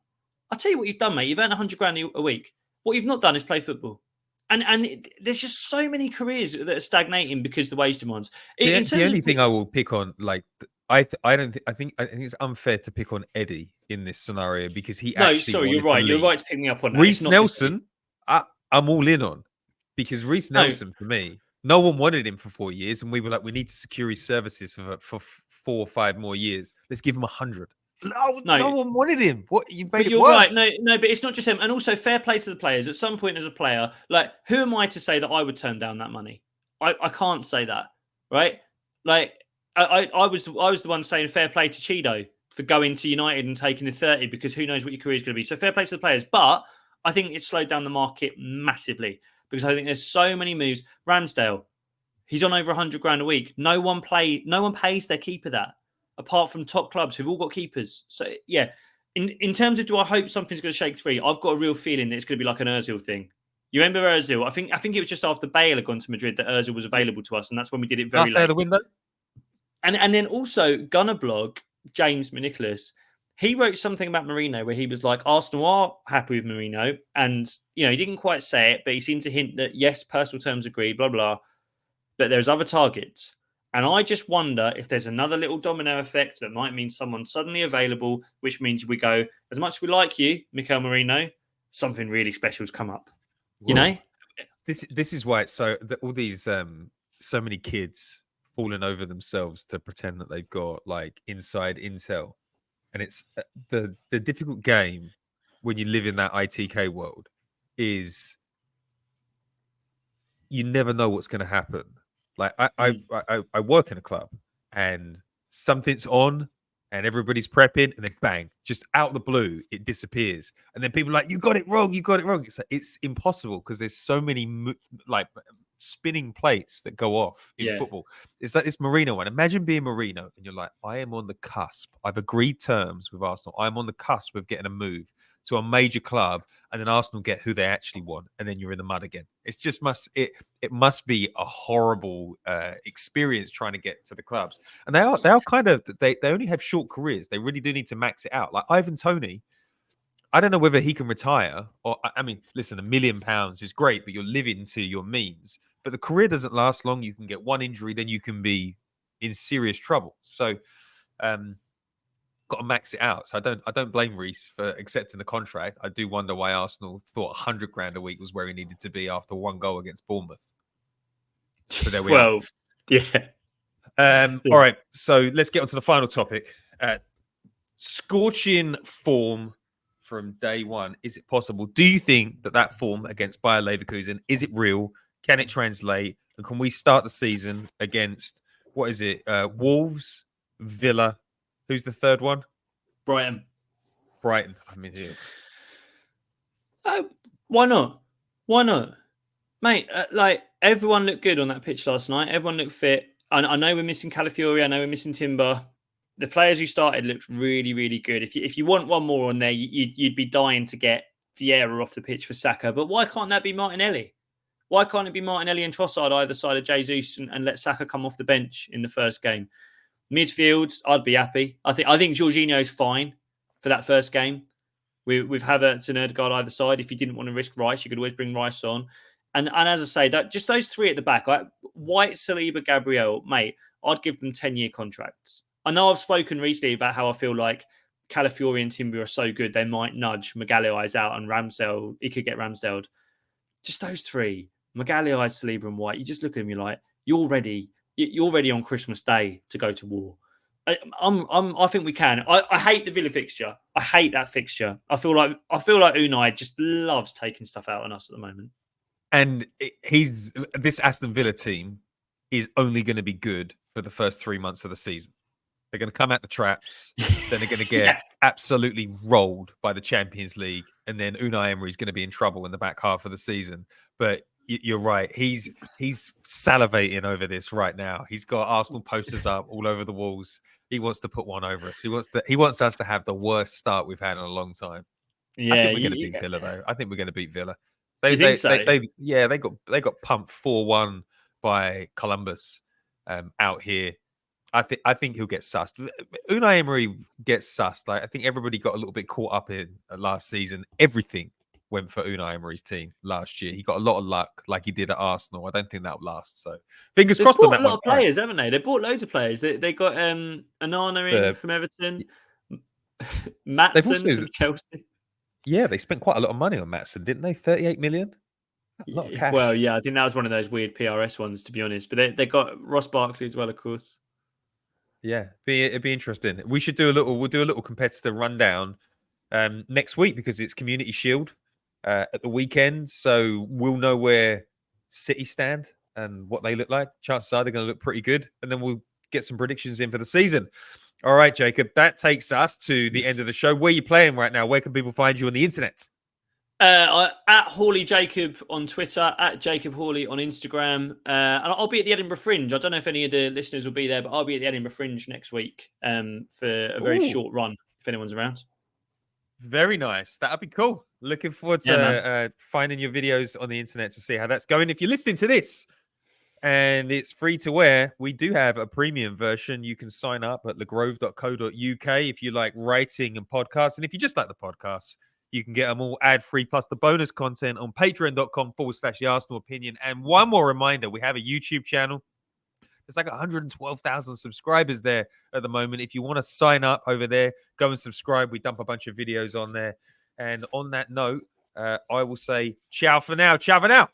I'll tell you what you've done, mate. You've earned 100 grand a week. What you've not done is play football. And there's just so many careers that are stagnating because the wage demands. The only thing I will pick on, like, I think it's unfair to pick on Eddie in this scenario because he you're right. You're right to pick me up on that. Reece Nelson, I'm all in on because Reece Nelson, for me, no one wanted him for 4 years, and we were like, we need to secure his services for 4 or 5 more years. Let's give him 100. No one wanted him. What you made it worse. Right. No, but it's not just him. And also, fair play to the players. At some point, as a player, like, who am I to say that I would turn down that money? I can't say that, right? Like, I was the one saying fair play to Chido for going to United and taking the 30 because who knows what your career is going to be. So fair play to the players, but I think it's slowed down the market massively because I think there's so many moves. Ramsdale, he's on over 100 grand a week. No one pays their keeper that, apart from top clubs who've all got keepers. So yeah, in terms of do I hope something's going to shake free? I've got a real feeling that it's going to be like an Ozil thing. You remember Ozil? I think it was just after Bayer had gone to Madrid that Ozil was available to us, and that's when we did it very late. Last day of the window. And then also Gunner blog, James Nicholas, he wrote something about Mourinho where he was like, Arsenal are happy with Mourinho. And, he didn't quite say it, but he seemed to hint that, yes, personal terms agreed, blah, blah. But there's other targets. And I just wonder if there's another little domino effect that might mean someone's suddenly available, which means we go, as much as we like you, Mikel Marino, something really special's come up. Well, you know? This is why it's so all these so many kids falling over themselves to pretend that they've got like inside intel, and it's the difficult game when you live in that ITK world is you never know what's going to happen. Like I work in a club and something's on and everybody's prepping and then bang, just out of the blue, it disappears. And then people are like, you got it wrong. It's impossible because there's so many like spinning plates that go off in football. It's like this Marino one. Imagine being Marino and you're like, I am on the cusp. I've agreed terms with Arsenal. I'm on the cusp of getting a move to a major club, and then Arsenal get who they actually want, and then you're in the mud again. It's just it must be a horrible experience trying to get to the clubs. And they are kind of they only have short careers. They really do need to max it out. Like Ivan Toney, I don't know whether he can retire, or I mean, listen, £1 million is great, but you're living to your means. But the career doesn't last long. You can get one injury, then you can be in serious trouble. So, got to max it out. So I don't blame Reece for accepting the contract. I do wonder why Arsenal thought 100 grand a week was where he needed to be after one goal against Bournemouth. So there we are. Yeah. All right. So let's get on to the final topic. Scorching form from day one. Is it possible? Do you think that form against Bayer Leverkusen, is it real? Can it translate? And can we start the season against, what is it? Wolves, Villa. Who's the third one? Brighton. I mean, why not? Why not? Mate, like, everyone looked good on that pitch last night. Everyone looked fit. I know we're missing Calafiori. I know we're missing Timber. The players who started looked really, really good. If you want one more on there, you'd be dying to get Vieira off the pitch for Saka. But why can't that be Martinelli? Why can't it be Martinelli and Trossard either side of Jesus and let Saka come off the bench in the first game? Midfield, I'd be happy. I think Jorginho's fine for that first game. With Havertz and Ødegaard either side. If you didn't want to risk Rice, you could always bring Rice on. And as I say, that just those three at the back, White, Saliba, Gabriel, mate, I'd give them 10-year contracts. I know I've spoken recently about how I feel like Calafiori and Timber are so good, they might nudge Magalhaes out and Ramsdale. He could get Ramsdale. Just those three, Magalhaes, Saliba and White, you just look at them, you're like, you're ready on Christmas Day to go to war. I think we can. I hate the Villa fixture. I hate that fixture. I feel like Unai just loves taking stuff out on us at the moment. And this Aston Villa team is only going to be good for the first 3 months of the season. They're going to come at the traps. Then they're going to get absolutely rolled by the Champions League. And then Unai Emery is going to be in trouble in the back half of the season. But you're right. He's salivating over this right now. He's got Arsenal posters up all over the walls. He wants to put one over us. He wants us to have the worst start we've had in a long time. Yeah, I think we're going to beat Villa, though. I think we're going to beat Villa. Do you think so? They got pumped 4-1 by Columbus out here. I think he'll get sussed. Unai Emery gets sussed. Like, I think everybody got a little bit caught up in last season. Everything went for Unai Emery's team last year. He got a lot of luck, like he did at Arsenal. I don't think that'll last. So fingers crossed on that one. They've bought a lot of players, haven't they? They bought loads of players. They got Onana in from Everton, Maatsen from Chelsea. Yeah, they spent quite a lot of money on Maatsen, didn't they? 38 million. A lot of cash. Well, yeah, I think that was one of those weird PRS ones, to be honest. But they got Ross Barkley as well, of course. Yeah, it'd be interesting. We'll do a little competitor rundown next week because it's Community Shield at the weekend. So we'll know where City stand and what they look like. Chances are they're going to look pretty good. And then we'll get some predictions in for the season. All right, Jacob, that takes us to the end of the show. Where are you playing right now? Where can people find you on the internet? At Hawley Jacob on Twitter, at Jacob Hawley on Instagram. And I'll be at the Edinburgh Fringe. I don't know if any of the listeners will be there, but I'll be at the Edinburgh Fringe next week for a very short run, if anyone's around. Very nice. That'd be cool. Looking forward to finding your videos on the internet to see how that's going. If you're listening to this and it's free to wear, we do have a premium version. You can sign up at legrove.co.uk if you like writing and podcasts. And if you just like the podcasts, you can get them all ad-free plus the bonus content on patreon.com/the Arsenal Opinion. And one more reminder, we have a YouTube channel. There's like 112,000 subscribers there at the moment. If you want to sign up over there, go and subscribe. We dump a bunch of videos on there. And on that note, I will say ciao for now. Ciao for now.